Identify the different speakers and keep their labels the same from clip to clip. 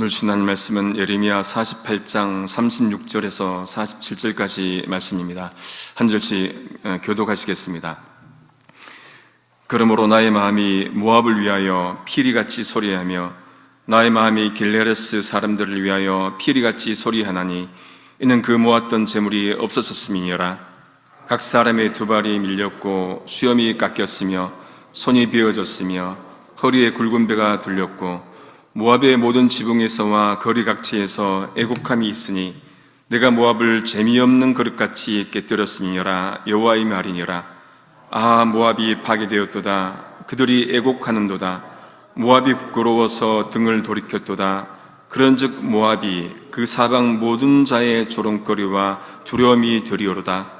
Speaker 1: 오늘 지난 말씀은 예레미야 48장 36절에서 47절까지 말씀입니다. 한 절씩 교독하시겠습니다. 그러므로 나의 마음이 모압을 위하여 피리같이 소리하며 나의 마음이 길레레스 사람들을 위하여 피리같이 소리하나니 이는 그 모았던 재물이 없어졌음이니라. 각 사람의 두 발이 밀렸고 수염이 깎였으며 손이 베어졌으며 허리에 굵은 배가 둘렸고 모압의 모든 지붕에서와 거리각지에서 애곡함이 있으니 내가 모압을 재미없는 그릇같이 깨뜨렸음이니라. 여호와의 말이니라. 아, 모압이 파괴되었도다. 그들이 애곡하는도다. 모압이 부끄러워서 등을 돌이켰도다. 그런즉 모압이 그 사방 모든 자의 조롱거리와 두려움이 되리오로다.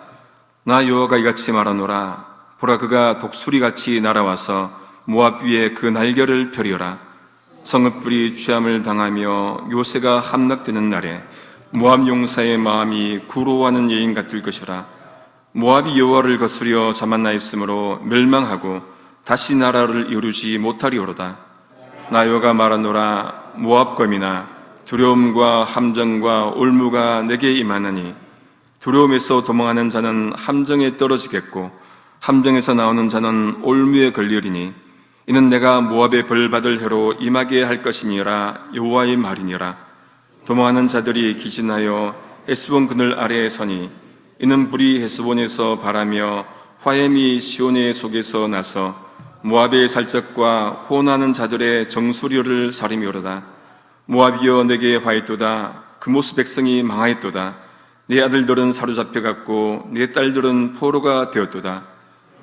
Speaker 1: 나 여호와가 이같이 말하노라. 보라, 그가 독수리같이 날아와서 모압 위에 그 날개를 펴리어라. 성읍불이 취함을 당하며 요새가 함락되는 날에 모압 용사의 마음이 구로하는 여인 같을 것이라. 모압이 여호와를 거스려 자만나있으므로 멸망하고 다시 나라를 이루지 못하리오로다. 나 여호와가 말하노라. 모압검이나 두려움과 함정과 올무가 내게 임하나니 두려움에서 도망하는 자는 함정에 떨어지겠고 함정에서 나오는 자는 올무에 걸리리니 이는 내가 모압의 벌받을 해로 임하게 할 것이니라. 여호와의 말이니라. 도망하는 자들이 기진하여 에스본 그늘 아래에 서니 이는 불이 헤스본에서 발하며 화염이 시온의 속에서 나서 모압의 살적과 호원하는 자들의 정수리를 사림이오로다. 모압이여 내게 화했도다. 그 모습 백성이 망하였도다. 네 아들들은 사로잡혀갔고 네 딸들은 포로가 되었도다.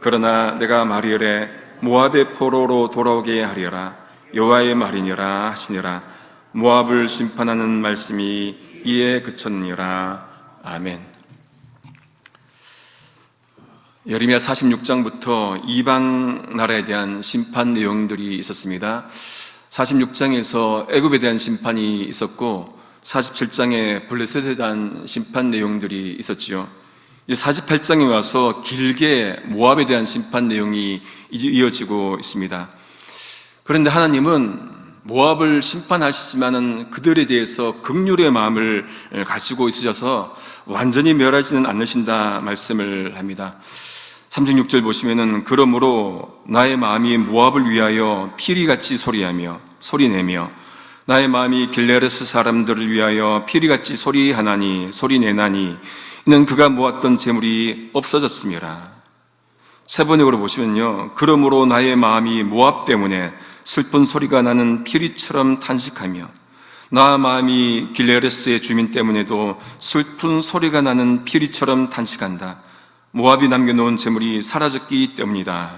Speaker 1: 그러나 내가 말하리래. 모압의 포로로 돌아오게 하리라. 여호와의 말이니라 하시니라. 모압을 심판하는 말씀이 이에 그쳤니라. 아멘. 예레미야 46장부터 이방 나라에 대한 심판 내용들이 있었습니다. 46장에서 애굽에 대한 심판이 있었고 47장에 블레셋에 대한 심판 내용들이 있었지요. 48장에 와서 길게 모압에 대한 심판 내용이 이어지고 있습니다. 그런데 하나님은 모압을 심판하시지만은 그들에 대해서 긍휼의 마음을 가지고 있으셔서 완전히 멸하지는 않으신다 말씀을 합니다. 36절 보시면은 그러므로 나의 마음이 모압을 위하여 피리같이 소리내며 나의 마음이 길레레스 사람들을 위하여 피리같이 소리내나니 이는 그가 모았던 재물이 없어졌습니다. 세 번역으로 보시면요. 그러므로 나의 마음이 모압 때문에 슬픈 소리가 나는 피리처럼 탄식하며 나 마음이 길레레스의 주민 때문에도 슬픈 소리가 나는 피리처럼 탄식한다. 모압이 남겨놓은 재물이 사라졌기 때문이다.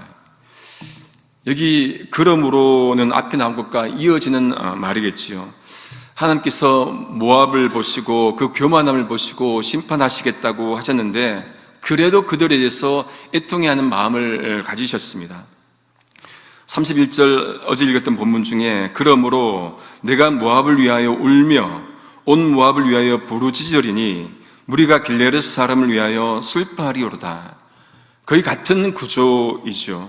Speaker 1: 여기 그러므로는 앞에 나온 것과 이어지는 말이겠지요. 하나님께서 모압을 보시고 그 교만함을 보시고 심판하시겠다고 하셨는데 그래도 그들에 대해서 애통해하는 마음을 가지셨습니다. 31절 어제 읽었던 본문 중에 그러므로 내가 모압을 위하여 울며 온 모압을 위하여 부르짖으리니 무리가 길레레스 사람을 위하여 슬퍼하리오로다. 거의 같은 구조이죠.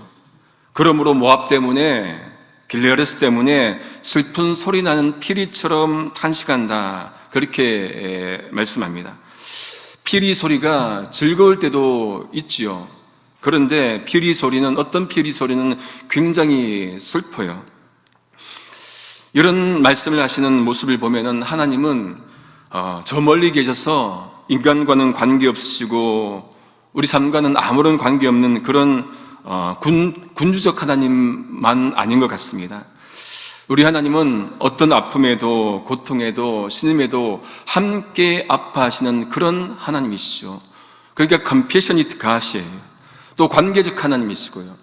Speaker 1: 그러므로 모압 때문에 길레레스 때문에 슬픈 소리 나는 피리처럼 탄식한다. 그렇게 말씀합니다. 피리 소리가 즐거울 때도 있지요. 그런데 피리 소리는 어떤 피리 소리는 굉장히 슬퍼요. 이런 말씀을 하시는 모습을 보면은 하나님은 저 멀리 계셔서 인간과는 관계없으시고 우리 삶과는 아무런 관계없는 그런 군주적 하나님만 아닌 것 같습니다. 우리 하나님은 어떤 아픔에도 고통에도 신음에도 함께 아파하시는 그런 하나님이시죠. 그러니까 compassionate God이에요. 또 관계적 하나님이시고요.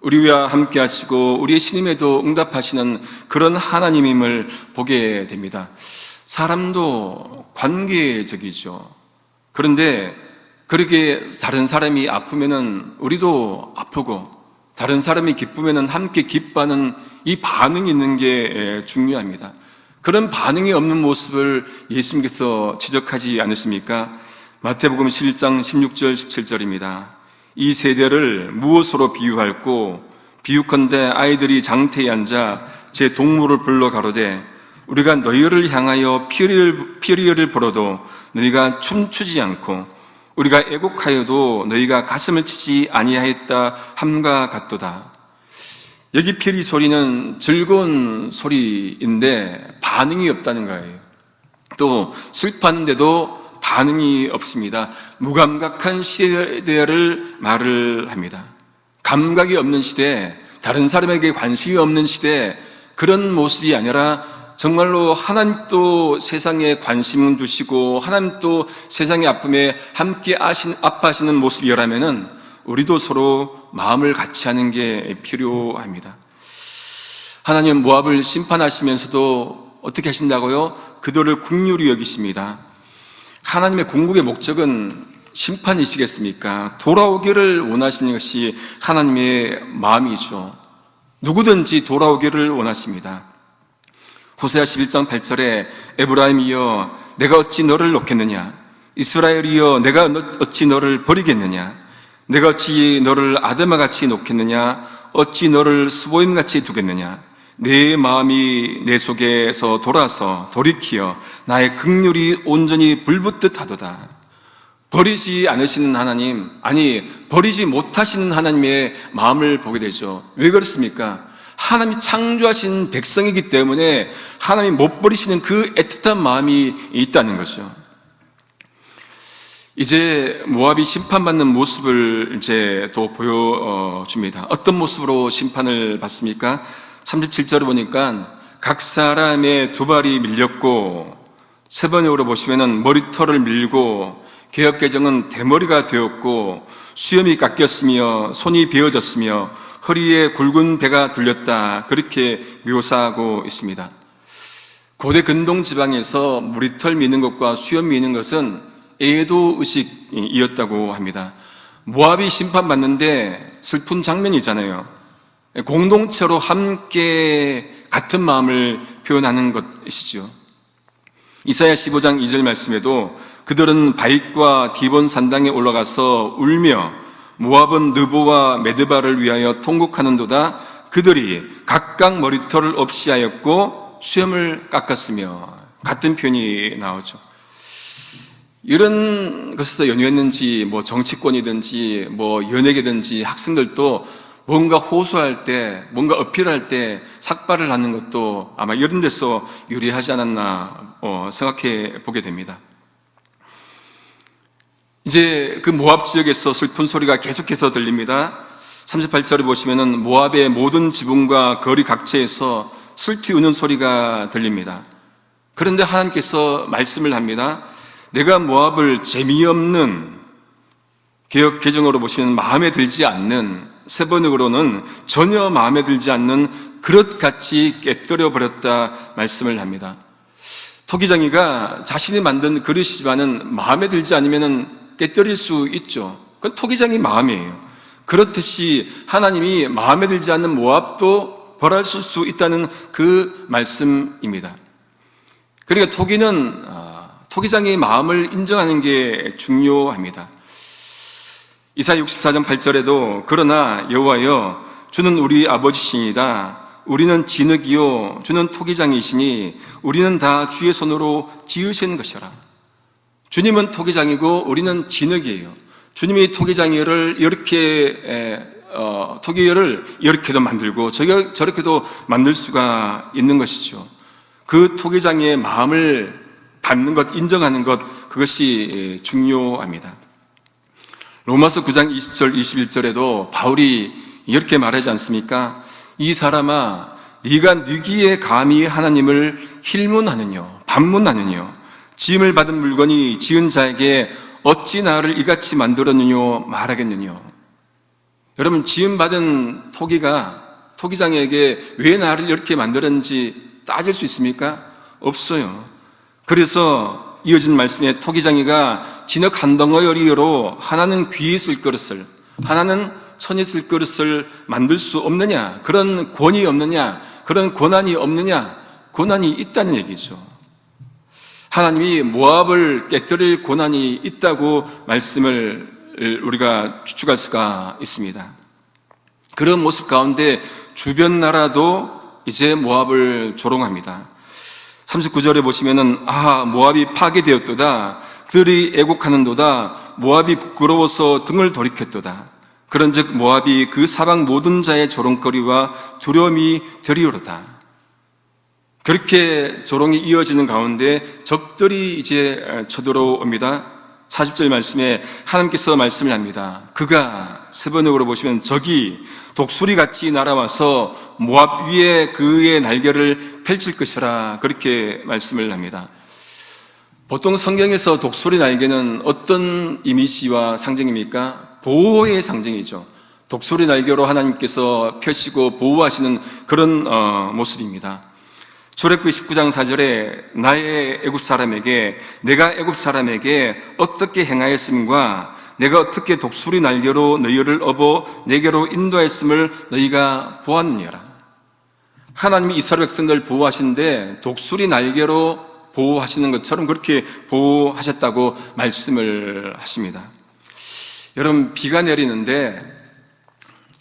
Speaker 1: 우리와 함께 하시고 우리의 신음에도 응답하시는 그런 하나님임을 보게 됩니다. 사람도 관계적이죠. 그런데 그렇게 다른 사람이 아프면은 우리도 아프고 다른 사람이 기쁘면은 함께 기뻐하는 이 반응이 있는 게 중요합니다. 그런 반응이 없는 모습을 예수님께서 지적하지 않으십니까? 마태복음 11장 16절 17절입니다. 이 세대를 무엇으로 비유할꼬? 비유컨대 아이들이 장태에 앉아 제 동물을 불러 가로되 우리가 너희를 향하여 피 흘리를 불어도 너희가 춤추지 않고 우리가 애곡하여도 너희가 가슴을 치지 아니하였다 함과 같도다. 여기 피리 소리는 즐거운 소리인데 반응이 없다는 거예요. 또 슬퍼하는데도 반응이 없습니다. 무감각한 시대를 말을 합니다. 감각이 없는 시대, 다른 사람에게 관심이 없는 시대, 그런 모습이 아니라 정말로 하나님도 세상에 관심을 두시고 하나님도 세상의 아픔에 함께 아파하시는 모습이라면은 우리도 서로 마음을 같이 하는 게 필요합니다. 하나님은 모압을 심판하시면서도 어떻게 하신다고요? 그들을 긍휼히 여기십니다. 하나님의 궁극의 목적은 심판이시겠습니까? 돌아오기를 원하시는 것이 하나님의 마음이죠. 누구든지 돌아오기를 원하십니다. 호세아 11장 8절에 에브라임이여 내가 어찌 너를 놓겠느냐, 이스라엘이여 내가 어찌 너를 버리겠느냐, 내가 어찌 너를 아드마같이 놓겠느냐, 어찌 너를 스보임같이 두겠느냐, 내 마음이 내 속에서 돌아서 돌이키어 나의 긍휼이 온전히 불붙듯 하도다. 버리지 않으시는 하나님, 아니 버리지 못하시는 하나님의 마음을 보게 되죠. 왜 그렇습니까? 하나님이 창조하신 백성이기 때문에 하나님이 못 버리시는 그 애틋한 마음이 있다는 거죠. 이제 모압이 심판받는 모습을 이제 또 보여줍니다. 어떤 모습으로 심판을 받습니까? 37절을 보니까 각 사람의 두 발이 밀렸고, 세 번역으로 보시면은 머리털을 밀고, 개역개정은 대머리가 되었고, 수염이 깎였으며 손이 베어졌으며 허리에 굵은 배가 들렸다, 그렇게 묘사하고 있습니다. 고대 근동 지방에서 머리털 미는 것과 수염 미는 것은 애도 의식이었다고 합니다. 모압이 심판받는데 슬픈 장면이잖아요. 공동체로 함께 같은 마음을 표현하는 것이죠. 이사야 15장 2절 말씀에도 그들은 바윗과 디본 산당에 올라가서 울며 모압은 느보와 메드바를 위하여 통곡하는도다. 그들이 각각 머리털을 없이 하였고 수염을 깎았으며, 같은 표현이 나오죠. 이런 것에서 연유했는지 정치권이든지 연예계든지 학생들도 뭔가 호소할 때, 뭔가 어필할 때 삭발을 하는 것도 아마 이런 데서 유리하지 않았나 생각해 보게 됩니다. 이제 그 모압 지역에서 슬픈 소리가 계속해서 들립니다. 38절을 보시면은 모압의 모든 지붕과 거리 각처에서 슬피 우는 소리가 들립니다. 그런데 하나님께서 말씀을 합니다. 내가 모압을 재미없는, 개역 개정으로 보시면 마음에 들지 않는, 세번역으로는 전혀 마음에 들지 않는 그릇같이 깨뜨려 버렸다 말씀을 합니다. 토기장이가 자신이 만든 그릇이지만은 마음에 들지 않으면은 깨뜨릴 수 있죠. 그건 토기장이 마음이에요. 그렇듯이 하나님이 마음에 들지 않는 모압도 벌하실 수 있다는 그 말씀입니다. 그러니까 토기장의 마음을 인정하는 게 중요합니다. 이사야 64장 8절에도 그러나 여호와여 주는 우리 아버지시니이다. 우리는 진흙이요 주는 토기장이시니 우리는 다 주의 손으로 지으신 것이라. 주님은 토기장이고 우리는 진흙이에요. 주님이 토기장이를 토기를 이렇게도 만들고 저렇게도 만들 수가 있는 것이죠. 그 토기장의 마음을 받는 것, 인정하는 것, 그것이 중요합니다. 로마서 9장 20절 21절에도 바울이 이렇게 말하지 않습니까? 이 사람아 네가 느기에 감히 하나님을 힐문하느뇨 반문하느뇨 지음을 받은 물건이 지은 자에게 어찌 나를 이같이 만들었느뇨 말하겠느뇨. 여러분, 지음받은 토기장에게 왜 나를 이렇게 만들었는지 따질 수 있습니까? 없어요. 그래서 이어진 말씀에 토기장이가 진흙 한 덩어리로 하나는 귀에 쓸 그릇을, 하나는 손에 쓸 그릇을 만들 수 없느냐? 그런 권위 없느냐? 그런 권한이 없느냐? 권한이 있다는 얘기죠. 하나님이 모압을 깨뜨릴 권한이 있다고 말씀을 우리가 추측할 수가 있습니다. 그런 모습 가운데 주변 나라도 이제 모압을 조롱합니다. 39절에 보시면은 모압이 파괴되었도다. 그들이 애곡하는도다. 모압이 부끄러워서 등을 돌이켰도다. 그런즉 모압이 그 사방 모든 자의 조롱거리와 두려움이 되리로다. 그렇게 조롱이 이어지는 가운데 적들이 이제 쳐들어옵니다. 40절 말씀에 하나님께서 말씀을 합니다. 그가, 세 번역으로 보시면 적이 독수리같이 날아와서 모압 위에 그의 날개를 펼칠 것이라, 그렇게 말씀을 합니다. 보통 성경에서 독수리 날개는 어떤 이미지와 상징입니까? 보호의 상징이죠. 독수리 날개로 하나님께서 펴시고 보호하시는 그런 모습입니다. 출애굽기 19장 4절에 나의 애굽 사람에게, 내가 애굽 사람에게 어떻게 행하였음과 내가 어떻게 독수리 날개로 너희를 업어 내게로 인도하였음을 너희가 보았느냐라. 하나님이 이스라엘 백성들 보호하시는데 독수리 날개로 보호하시는 것처럼 그렇게 보호하셨다고 말씀을 하십니다. 여러분, 비가 내리는데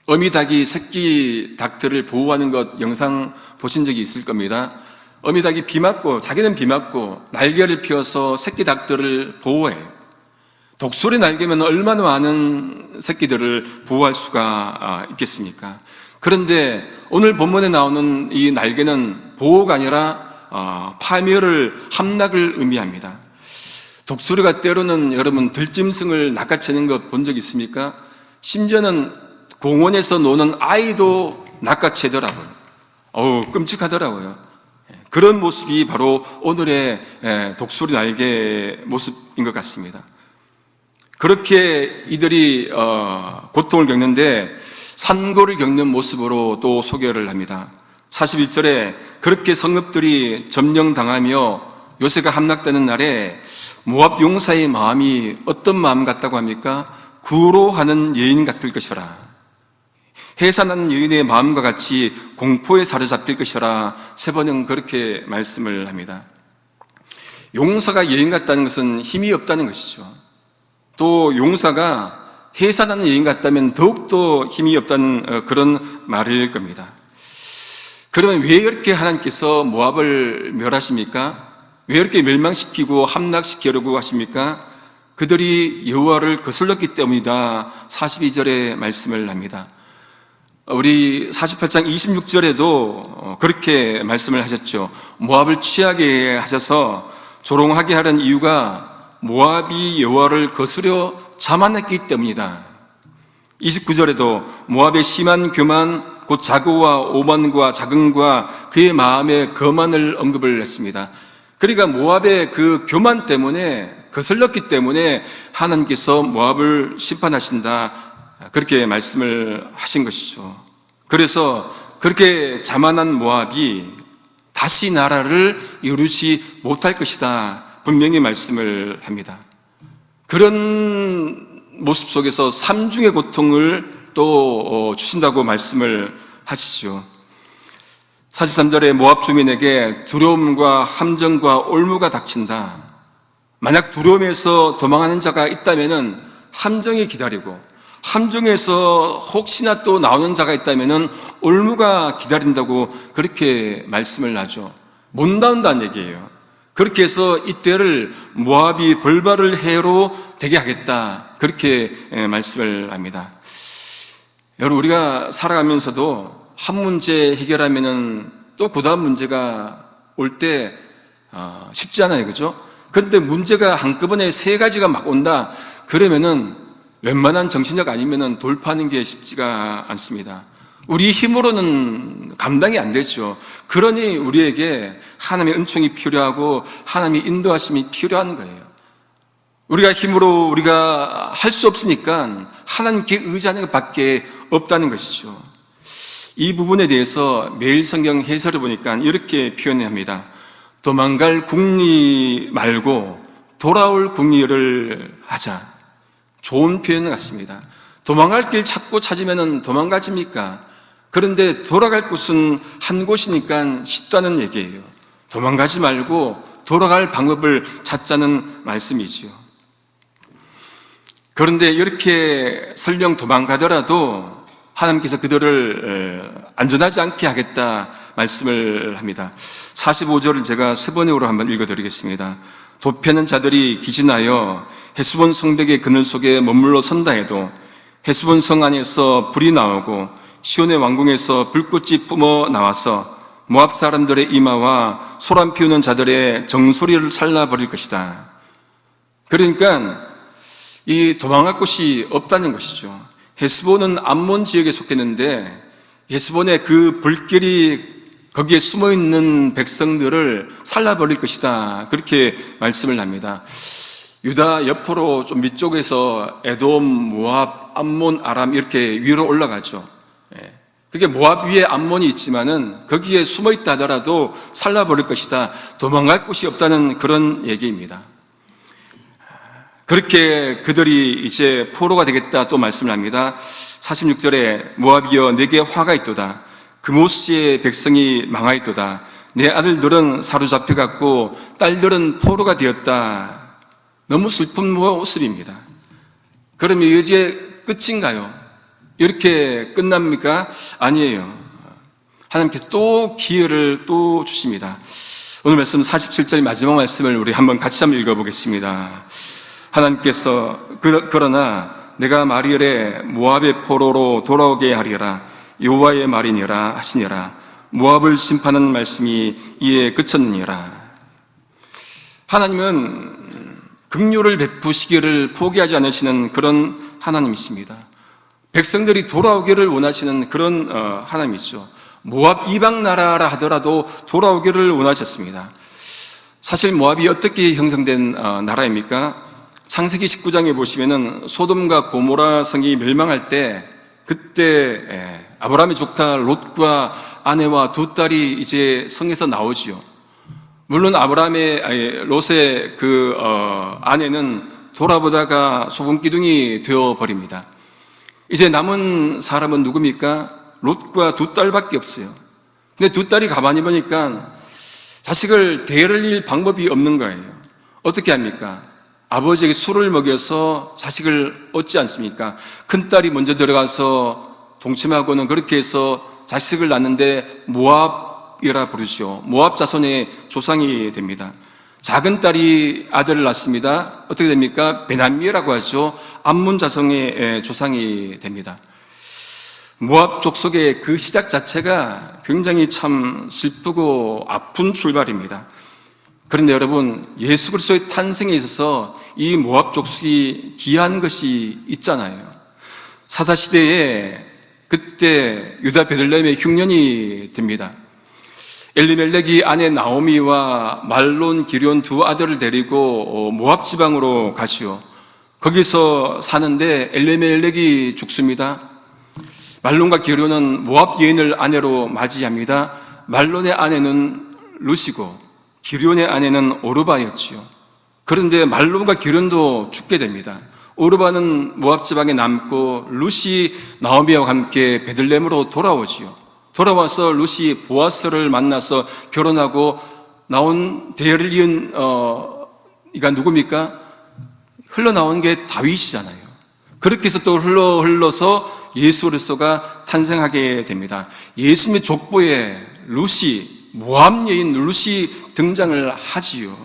Speaker 1: 어미닭이 새끼 닭들을 보호하는 것 영상 보신 적이 있을 겁니다. 어미닭이 자기는 비 맞고 날개를 펴서 새끼 닭들을 보호해요. 독수리 날개면 얼마나 많은 새끼들을 보호할 수가 있겠습니까? 그런데 오늘 본문에 나오는 이 날개는 보호가 아니라 파멸을, 함락을 의미합니다. 독수리가 때로는 여러분 들짐승을 낚아채는 것 본 적 있습니까? 심지어는 공원에서 노는 아이도 낚아채더라고요. 끔찍하더라고요. 그런 모습이 바로 오늘의 독수리 날개의 모습인 것 같습니다. 그렇게 이들이 고통을 겪는데 산고를 겪는 모습으로 또 소개를 합니다. 41절에 그렇게 성읍들이 점령당하며 요새가 함락되는 날에 모압 용사의 마음이 어떤 마음 같다고 합니까? 구로하는 여인 같을 것이라. 해산하는 여인의 마음과 같이 공포에 사로잡힐 것이라. 세 번은 그렇게 말씀을 합니다. 용사가 여인 같다는 것은 힘이 없다는 것이죠. 또 용사가 해산하는 여인 같다면 더욱더 힘이 없다는 그런 말일 겁니다. 그러면 왜 이렇게 하나님께서 모압을 멸하십니까? 왜 이렇게 멸망시키고 함락시키려고 하십니까? 그들이 여호와를 거슬렀기 때문이다. 42절에 말씀을 합니다. 우리 48장 26절에도 그렇게 말씀을 하셨죠. 모압을 취하게 하셔서 조롱하게 하는 이유가 모압이 여호와를 거스려 자만했기 때문이다. 29절에도 모압의 심한 교만, 곧 자고와 오만과 자긍과 그의 마음의 거만을 언급을 했습니다. 그러니까 모압의 그 교만 때문에, 거슬렀기 때문에 하나님께서 모압을 심판하신다, 그렇게 말씀을 하신 것이죠. 그래서 그렇게 자만한 모압이 다시 나라를 이루지 못할 것이다, 분명히 말씀을 합니다. 그런 모습 속에서 삼중의 고통을 또 주신다고 말씀을 하시죠. 43절에 모압 주민에게 두려움과 함정과 올무가 닥친다. 만약 두려움에서 도망하는 자가 있다면 함정이 기다리고, 함정에서 혹시나 또 나오는 자가 있다면 올무가 기다린다고 그렇게 말씀을 하죠. 못 나온다는 얘기예요. 그렇게 해서 이때를 모압이 벌받을 해로 되게 하겠다, 그렇게 말씀을 합니다. 여러분, 우리가 살아가면서도 한 문제 해결하면은 또 그 다음 문제가 올 때 쉽지 않아요, 그죠? 그런데 문제가 한꺼번에 세 가지가 막 온다 그러면은 웬만한 정신력 아니면은 돌파하는 게 쉽지가 않습니다. 우리 힘으로는 감당이 안 되죠. 그러니 우리에게 하나님의 은총이 필요하고 하나님의 인도하심이 필요한 거예요. 우리가 힘으로 우리가 할 수 없으니까 하나님께 의지하는 것밖에 없다는 것이죠. 이 부분에 대해서 매일 성경 해설을 보니까 이렇게 표현합니다. 도망갈 궁리 말고 돌아올 궁리를 하자. 좋은 표현 같습니다. 도망갈 길 찾고 찾으면 도망가집니까? 그런데 돌아갈 곳은 한 곳이니까 쉽다는 얘기예요. 도망가지 말고 돌아갈 방법을 찾자는 말씀이지요. 그런데 이렇게 설령 도망가더라도 하나님께서 그들을 안전하지 않게 하겠다, 말씀을 합니다. 45절을 제가 세 번역으로 한번 읽어드리겠습니다. 도패는 자들이 기진하여 헤스본 성벽의 그늘 속에 머물러 선다 해도 헤스본 성 안에서 불이 나오고 시온의 왕궁에서 불꽃이 뿜어 나와서 모압 사람들의 이마와 소란 피우는 자들의 정소리를 살라버릴 것이다. 그러니까 이 도망갈 곳이 없다는 것이죠. 헤스본은 암몬 지역에 속했는데 헤스본의 그 불길이 거기에 숨어있는 백성들을 살라버릴 것이다. 그렇게 말씀을 합니다. 유다 옆으로 좀 위쪽에서 에돔, 모압, 암몬, 아람 이렇게 위로 올라가죠. 그게 모압 위에 암몬이 있지만은 거기에 숨어있다 하더라도 살라버릴 것이다. 도망갈 곳이 없다는 그런 얘기입니다. 그렇게 그들이 이제 포로가 되겠다 또 말씀을 합니다. 46절에 모압이여 내게 화가 있도다. 그모스의 백성이 망하였도다. 내 아들들은 사로잡혀갔고 딸들은 포로가 되었다. 너무 슬픈 모습입니다. 그럼 이제 끝인가요? 이렇게 끝납니까? 아니에요. 하나님께서 또 기회를 또 주십니다. 오늘 말씀 47절 마지막 말씀을 우리 한번 같이 한번 읽어보겠습니다. 하나님께서 그러나 내가 말이래 모압의 포로로 돌아오게 하리라 여호와의 말이니라 하시니라. 모압을 심판하는 말씀이 이에 그쳤느니라. 하나님은 긍휼을 베푸시기를 포기하지 않으시는 그런 하나님이십니다. 백성들이 돌아오기를 원하시는 그런 하나님이죠. 모압 이방 나라라 하더라도 돌아오기를 원하셨습니다. 사실 모압이 어떻게 형성된 나라입니까? 창세기 19장에 보시면은 소돔과 고모라 성이 멸망할 때 그때 아브라함의 조카 롯과 아내와 두 딸이 이제 성에서 나오지요. 물론 롯의 그 아내는 돌아보다가 소금 기둥이 되어 버립니다. 이제 남은 사람은 누굽니까? 롯과 두 딸밖에 없어요. 근데 두 딸이 가만히 보니까 자식을 데려릴 방법이 없는 거예요. 어떻게 합니까? 아버지에게 술을 먹여서 자식을 얻지 않습니까? 큰딸이 먼저 들어가서 동침하고는 그렇게 해서 자식을 낳는데 모압이라 부르죠. 모압 자손의 조상이 됩니다. 작은 딸이 아들을 낳습니다. 어떻게 됩니까? 베나미라고 하죠. 암몬 자손의 조상이 됩니다. 모압 족속의 그 시작 자체가 굉장히 참 슬프고 아픈 출발입니다. 그런데 여러분, 예수 그리스도의 탄생에 있어서 이 모압 족속이 기이한 것이 있잖아요. 사사시대에 그때 유다 베들레헴의 흉년이 됩니다. 엘리멜렉이 아내 나오미와 말론, 기럨 두 아들을 데리고 모압 지방으로 가지요. 거기서 사는데 엘리멜렉이 죽습니다. 말론과 기럨은 모압 여인을 아내로 맞이합니다. 말론의 아내는 룻이고 기럨의 아내는 오르바였지요. 그런데 말론과 기럨도 죽게 됩니다. 오르바는 모압 지방에 남고 룻이 나오미와 함께 베들레헴으로 돌아오지요. 돌아와서 룻이 보아스를 만나서 결혼하고 나온 대열을 이은 이가 누굽니까? 흘러나온 게 다윗이잖아요. 그렇게 해서 또 흘러서 예수 그리스도가 탄생하게 됩니다. 예수님의 족보에 룻이, 모압 여인 룻이 등장을 하지요.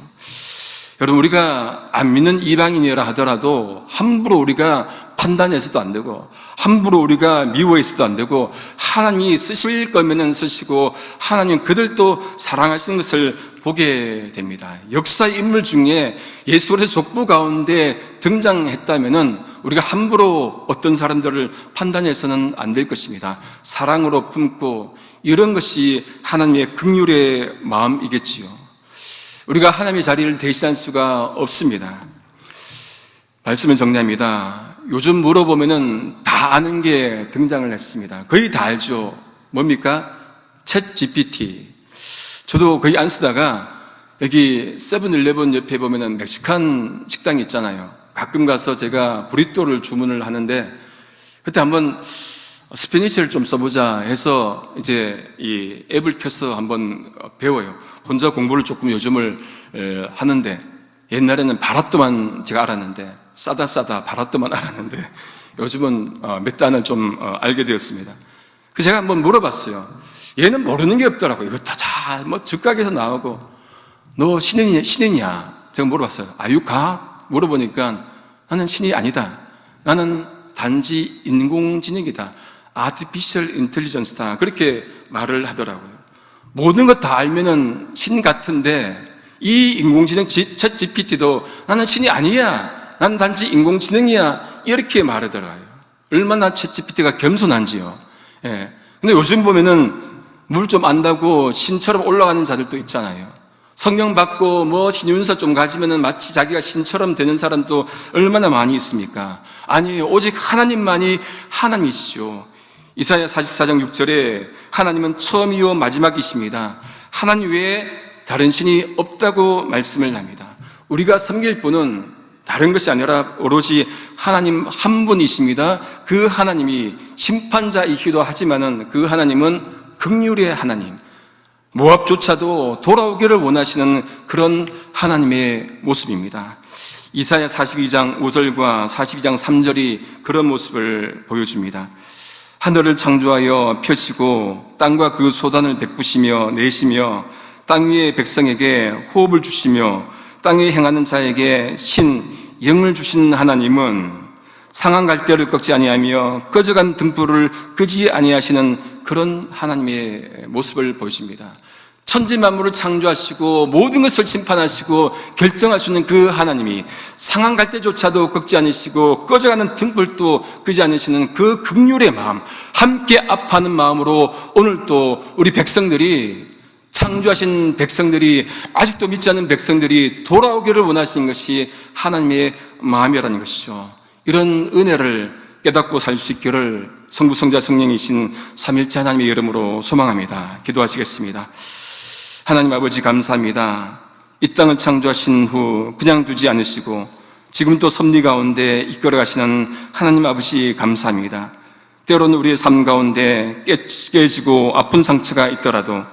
Speaker 1: 여러분, 우리가 안 믿는 이방인이라 하더라도 함부로 우리가 판단해서도 안 되고 함부로 우리가 미워해서도 안 되고 하나님이 쓰실 거면은 쓰시고 하나님 그들도 사랑하시는 것을 보게 됩니다. 역사의 인물 중에 예수 그리스도 족보 가운데 등장했다면은 우리가 함부로 어떤 사람들을 판단해서는 안 될 것입니다. 사랑으로 품고 이런 것이 하나님의 긍휼의 마음이겠지요. 우리가 하나님의 자리를 대신할 수가 없습니다. 말씀을 정리합니다. 요즘 물어보면은 다 아는 게 등장을 했습니다. 거의 다 알죠. 뭡니까? 챗 GPT. 저도 거의 안 쓰다가 여기 세븐일레븐 옆에 보면은 멕시칸 식당이 있잖아요. 가끔 가서 제가 브리또를 주문을 하는데 그때 한번 스페니쉬를 좀 써보자 해서 이제 이 앱을 켜서 한번 배워요. 혼자 공부를 조금 요즘을 하는데 옛날에는 바라또만 제가 알았는데 싸다 바라또만 알았는데 요즘은 몇 단을 좀 알게 되었습니다. 그래서 제가 한번 물어봤어요. 얘는 모르는 게 없더라고요. 이거 다 잘, 즉각에서 나오고, 너 신인이야? 제가 물어봤어요. 아유가? 물어보니까 나는 신이 아니다. 나는 단지 인공지능이다. Artificial Intelligence다. 그렇게 말을 하더라고요. 모든 것 다 알면은 신 같은데, 이 인공지능 챗 GPT도 나는 신이 아니야. 나는 단지 인공지능이야. 이렇게 말하더라고요. 얼마나 챗 GPT가 겸손한지요. 예. 근데 요즘 보면은 물 좀 안다고 신처럼 올라가는 자들도 있잖아요. 성령 받고 신윤서 좀 가지면은 마치 자기가 신처럼 되는 사람도 얼마나 많이 있습니까? 아니에요. 오직 하나님만이 하나님이시죠. 이사야 44장 6절에 하나님은 처음이요 마지막이십니다. 하나님 외에 다른 신이 없다고 말씀을 합니다. 우리가 섬길 분은 다른 것이 아니라 오로지 하나님 한 분이십니다. 그 하나님이 심판자이기도 하지만은 그 하나님은 긍휼의 하나님, 모압조차도 돌아오기를 원하시는 그런 하나님의 모습입니다. 이사야 42장 5절과 42장 3절이 그런 모습을 보여줍니다. 하늘을 창조하여 펴시고 땅과 그 소단을 베푸시며 내시며 땅 위의 백성에게 호흡을 주시며 땅에 행하는 자에게 영을 주신 하나님은 상한 갈대를 꺾지 아니하며 꺼져간 등불을 끄지 아니하시는 그런 하나님의 모습을 보여줍니다. 천지 만물을 창조하시고 모든 것을 심판하시고 결정할 수 있는 그 하나님이 상한 갈대조차도 꺾지 않으시고 꺼져가는 등불도 끄지 않으시는 그 긍휼의 마음, 함께 아파하는 마음으로 오늘 또 우리 백성들이, 창조하신 백성들이, 아직도 믿지 않는 백성들이 돌아오기를 원하시는 것이 하나님의 마음이라는 것이죠. 이런 은혜를 깨닫고 살 수 있기를 성부, 성자, 성령이신 삼일째 하나님의 이름으로 소망합니다. 기도하시겠습니다. 하나님 아버지 감사합니다. 이 땅을 창조하신 후 그냥 두지 않으시고 지금 또 섭리 가운데 이끌어 가시는 하나님 아버지 감사합니다. 때로는 우리의 삶 가운데 깨지고 아픈 상처가 있더라도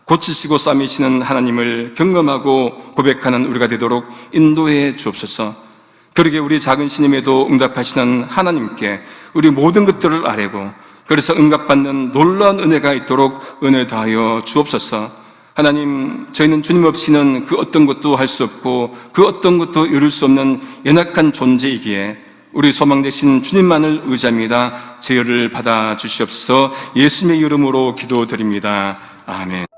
Speaker 1: 고치시고 싸매시는 하나님을 경험하고 고백하는 우리가 되도록 인도해 주옵소서. 그러게 우리 작은 신임에도 응답하시는 하나님께 우리 모든 것들을 아뢰고 그래서 응답받는 놀라운 은혜가 있도록 은혜 더하여 주옵소서. 하나님, 저희는 주님 없이는 그 어떤 것도 할 수 없고 그 어떤 것도 이룰 수 없는 연약한 존재이기에 우리 소망 되신 주님만을 의지합니다. 제어를 받아 주시옵소서. 예수님의 이름으로 기도드립니다. 아멘.